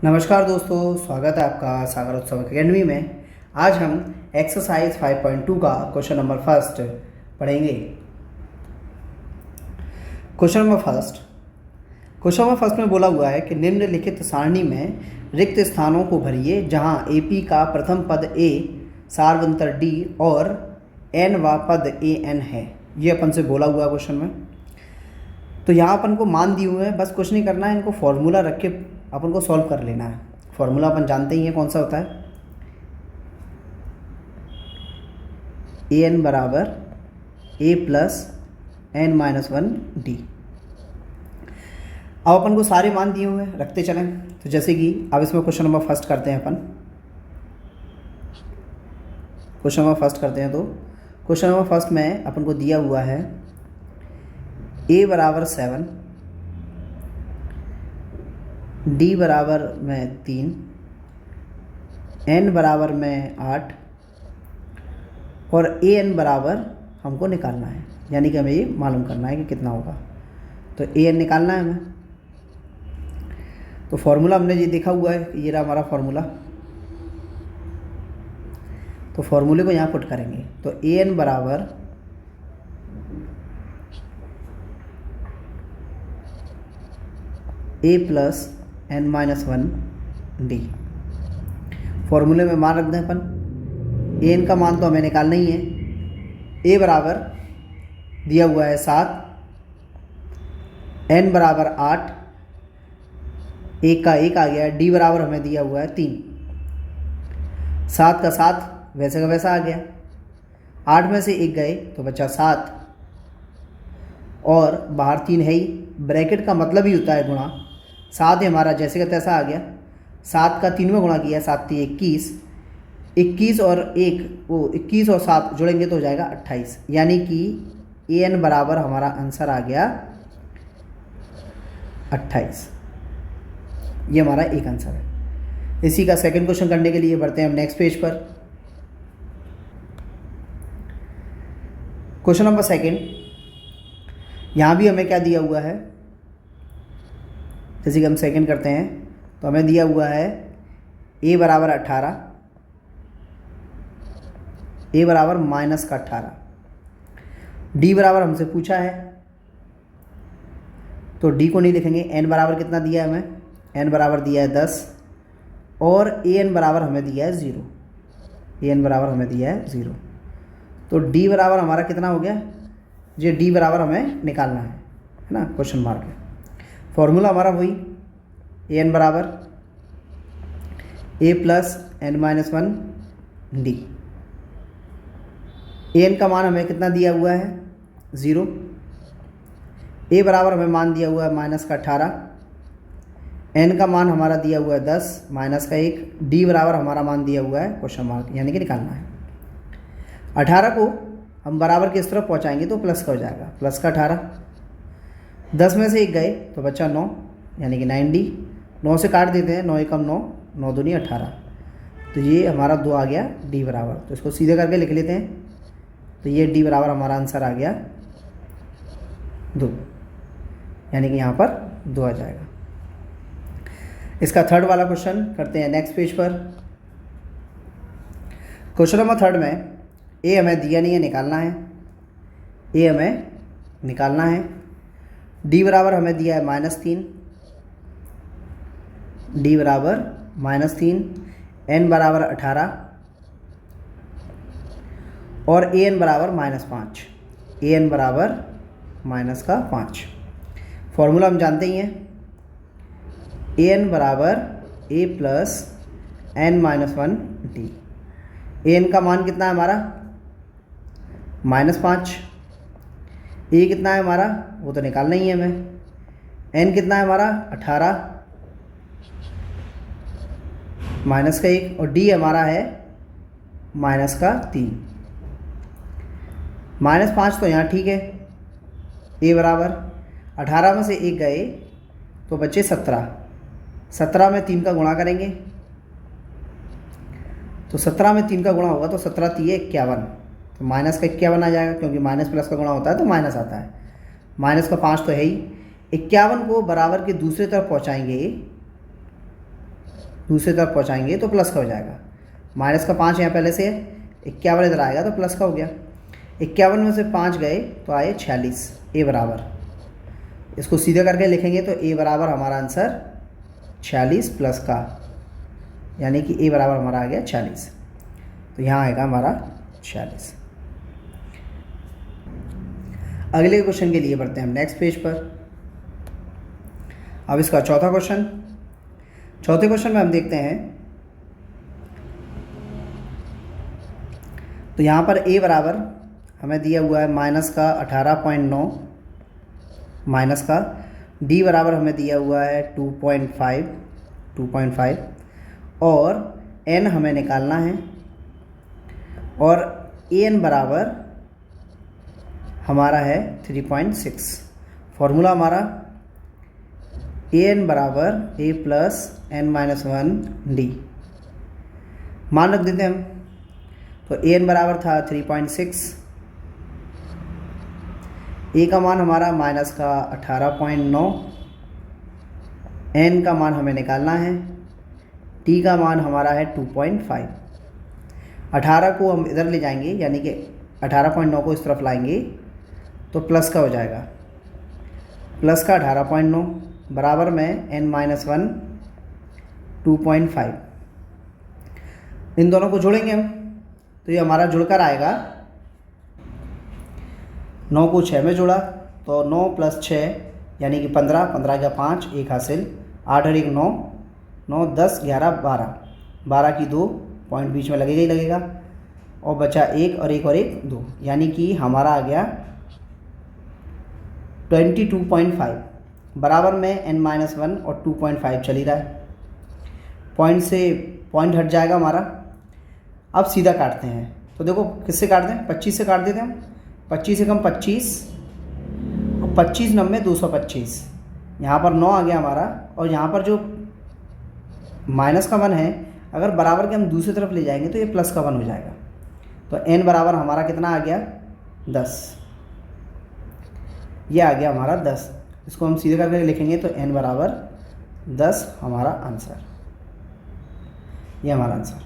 नमस्कार दोस्तों, स्वागत है आपका सागर उत्सव अकेडमी में। आज हम एक्सरसाइज 5.2 का क्वेश्चन नंबर फर्स्ट पढ़ेंगे। क्वेश्चन नंबर फर्स्ट में बोला हुआ है कि निम्नलिखित सारणी में रिक्त स्थानों को भरिए जहां एपी का प्रथम पद ए, सार्वंतर डी और एन व पद ए एन है। ये अपन से बोला हुआ है क्वेश्चन में। तो यहाँ अपन को मान दिए हुए हैं, बस कुछ नहीं करना है, इनको फॉर्मूला रख के अपन को सॉल्व कर लेना है। फॉर्मूला अपन जानते ही हैं कौन सा होता है, ए एन बराबर A plus N minus one D. अब अपन को सारे मान दिए हुए हैं, रखते चलें। तो जैसे कि अब इसमें क्वेश्चन नंबर फर्स्ट करते हैं अपन। क्वेश्चन नंबर फर्स्ट करते हैं तो क्वेश्चन नंबर फर्स्ट में अपन को दिया हुआ है ए बराबर 7, डी बराबर में 3, एन बराबर में 8 और ए एन बराबर हमको निकालना है, यानी कि हमें ये मालूम करना है कि कितना होगा। तो ए एन निकालना है हमें। तो फॉर्मूला हमने ये देखा हुआ है, ये रहा हमारा फॉर्मूला। तो फॉर्मूले को यहाँ पुट करेंगे। तो ए एन बराबर A plus N minus one D. फॉर्मूले में मान रख दें अपन। ए एन का मान तो हमें निकालना ही है। ए बराबर दिया हुआ है 7, एन बराबर 8, एक का एक आ गया। डी बराबर हमें दिया हुआ है 3, 7 का 7 वैसे का वैसा आ गया। 8 में से एक गए तो बचा 7 और बाहर 3 है ही। ब्रैकेट का मतलब ही होता है गुणा। 7 है हमारा जैसे का तैसा आ गया। 7 का 3 में गुणा किया, 7 3 21, 21 और 1 वो 21 और 7 जोड़ेंगे तो हो जाएगा 28। यानी कि ए एन बराबर हमारा आंसर आ गया 28। ये हमारा एक आंसर है। इसी का सेकंड क्वेश्चन करने के लिए बढ़ते हैं हम नेक्स्ट पेज पर। क्वेश्चन नंबर सेकंड, यहाँ भी हमें क्या दिया हुआ है, जैसे कि हम सेकंड करते हैं तो हमें दिया हुआ है ए बराबर 18, ए बराबर माइनस का 18, डी बराबर हमसे पूछा है तो डी को नहीं लिखेंगे। एन बराबर कितना दिया है हमें, एन बराबर दिया है 10 और ए एन बराबर हमें दिया है 0। ए एन बराबर हमें दिया है 0। तो डी बराबर हमारा कितना हो गया, ये डी बराबर हमें निकालना है ना, क्वेश्चन मार्क है। फॉर्मूला हमारा वही, ए एन बराबर A plus N minus one D. A N का मान हमें कितना दिया हुआ है 0, ए बराबर हमें मान दिया हुआ है माइनस का 18, एन का मान हमारा दिया हुआ है 10 माइनस का 1, डी बराबर हमारा मान दिया हुआ है क्वेश्चन मार्क, यानी कि निकालना है। 18 को हम बराबर की इस तरफ पहुँचाएंगे तो प्लस का हो जाएगा, प्लस का 18। 10 में से एक गए तो बचा 9, यानी कि 9D। 9 से काट देते हैं, 9 एकम 9, 9 दूनी 18। तो ये हमारा 2 आ गया डी बराबर। तो इसको सीधे करके लिख लेते हैं। तो ये डी बराबर हमारा आंसर आ गया 2, यानी कि यहाँ पर 2 आ जाएगा। इसका थर्ड वाला क्वेश्चन करते हैं नेक्स्ट पेज पर। क्वेश्चन नंबर थर्ड में ए हमें दिया नहीं है, निकालना है। ए हमें निकालना है। डी बराबर हमें दिया है -3, डी बराबर -3, एन बराबर 18 और ए एन बराबर -5। ए एन बराबर -5। फॉर्मूला हम जानते ही हैं, ए एन बराबर A plus N minus one D. A N का मान कितना है हमारा -5, ए कितना है हमारा वो तो निकालना ही है हमें। एन कितना है हमारा 18 माइनस का 1 और डी हमारा है -3। -5 तो यहाँ ठीक है। ए बराबर 18 में से एक गए तो बचे 17। 17 में 3 का गुणा करेंगे तो 17 में 3 का गुणा होगा तो 17 3 51। तो माइनस का 51 आ जाएगा, क्योंकि माइनस प्लस का गुणा होता है तो माइनस आता है। माइनस का 5 तो है ही। 51 को बराबर के दूसरी तरफ पहुंचाएंगे दूसरी तरफ पहुँचाएंगे तो प्लस का हो जाएगा। माइनस का 5 यहाँ पहले से है, 51 इधर आएगा तो प्लस का हो गया। 51 में से 5 गए तो आए 46। ए बराबर, इसको सीधा करके लिखेंगे तो ए बराबर हमारा आंसर 46 प्लस का, यानी कि ए बराबर हमारा आ गया 46। तो यहाँ आएगा हमारा 46। अगले क्वेश्चन के लिए बढ़ते हैं हम नेक्स्ट पेज पर। अब इसका चौथे क्वेश्चन में हम देखते हैं, तो यहाँ पर ए बराबर हमें दिया हुआ है माइनस का 18.9, माइनस का डी बराबर हमें दिया हुआ है 2.5 और एन हमें निकालना है, और ए एन बराबर हमारा है 3.6। फॉर्मूला हमारा ए एन बराबर A plus N minus 1 D. मान रख देते हैं हम, तो ए एन बराबर था 3.6, ए का मान हमारा माइनस का 18.9, एन का मान हमें निकालना है, टी का मान हमारा है 2.5। 18 को हम इधर ले जाएंगे, यानी कि 18.9 को इस तरफ लाएंगे तो प्लस का हो जाएगा, प्लस का 18.9 बराबर में n माइनस 1 2.5। इन दोनों को जोड़ेंगे हम तो ये हमारा जुड़कर आएगा, 9 को 6 में जोड़ा तो 9 प्लस 6 यानी कि 15, 15 का 5, 1 हासिल, 8 और 1 9, 9 10 11 12, 12 की 2 पॉइंट बीच में लगेगा ही लगेगा, और बचा 1 और 1 और 1 2, यानी कि हमारा आ गया 22.5 बराबर में n माइनस 1 और 2.5 चल ही रहा है। पॉइंट से पॉइंट हट जाएगा हमारा। अब सीधा काटते हैं, तो देखो किससे काटते हैं, 25 से काट देते हैं हम। 25 से कम 25 और 25 9 में 225, यहाँ पर 9 आ गया हमारा, और यहाँ पर जो माइनस का 1 है अगर बराबर के हम दूसरी तरफ ले जाएंगे तो ये प्लस का 1 हो जाएगा। तो n बराबर हमारा कितना आ गया 10, ये आ गया हमारा 10। इसको हम सीधे करके लिखेंगे तो n बराबर 10 हमारा आंसर, ये हमारा आंसर।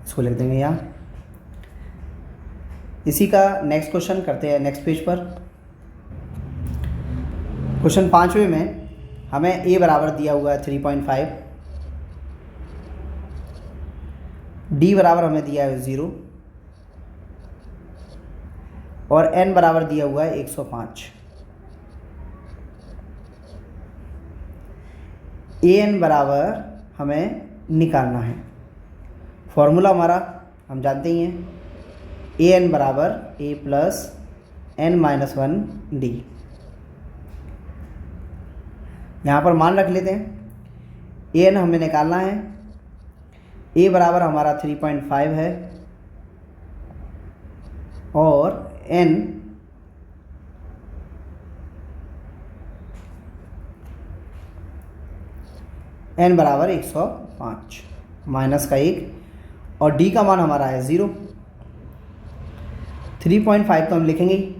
इसको लिख देंगे यहाँ। इसी का नेक्स्ट क्वेश्चन करते हैं नेक्स्ट पेज पर। क्वेश्चन 5वें में हमें a बराबर दिया हुआ है 3.5, d बराबर हमें दिया है 0 और n बराबर दिया हुआ है 105। an बराबर हमें निकालना है। फॉर्मूला हमारा हम जानते ही हैं, an बराबर a plus n minus 1 D. यहाँ पर मान रख लेते हैं, an हमें निकालना है, a बराबर हमारा 3.5 है और n बराबर 105 माइनस का 1, और d का मान हमारा है 0। 3.5 तो हम लिखेंगे ही।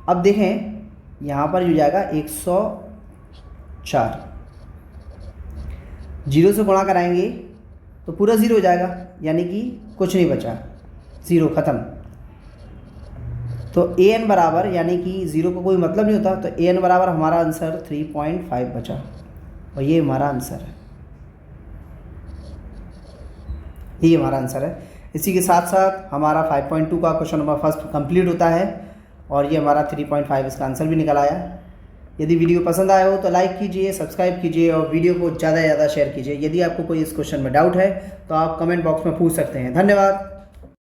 अब देखें यहाँ पर जो जाएगा 104, 0 से गुणा कराएंगे तो पूरा 0 हो जाएगा, यानी कि कुछ नहीं बचा, 0 ख़त्म। तो an बराबर, यानी कि 0 को कोई मतलब नहीं होता, तो an बराबर हमारा आंसर 3.5 बचा, और ये हमारा आंसर है, ये हमारा आंसर है। इसी के साथ साथ हमारा 5.2 का क्वेश्चन नंबर फर्स्ट कंप्लीट होता है, और ये हमारा 3.5 इसका आंसर भी निकल आया। यदि वीडियो पसंद आया हो तो लाइक कीजिए, सब्सक्राइब कीजिए और वीडियो को ज़्यादा से ज़्यादा शेयर कीजिए। यदि आपको कोई इस क्वेश्चन में डाउट है तो आप कमेंट बॉक्स में पूछ सकते हैं। धन्यवाद।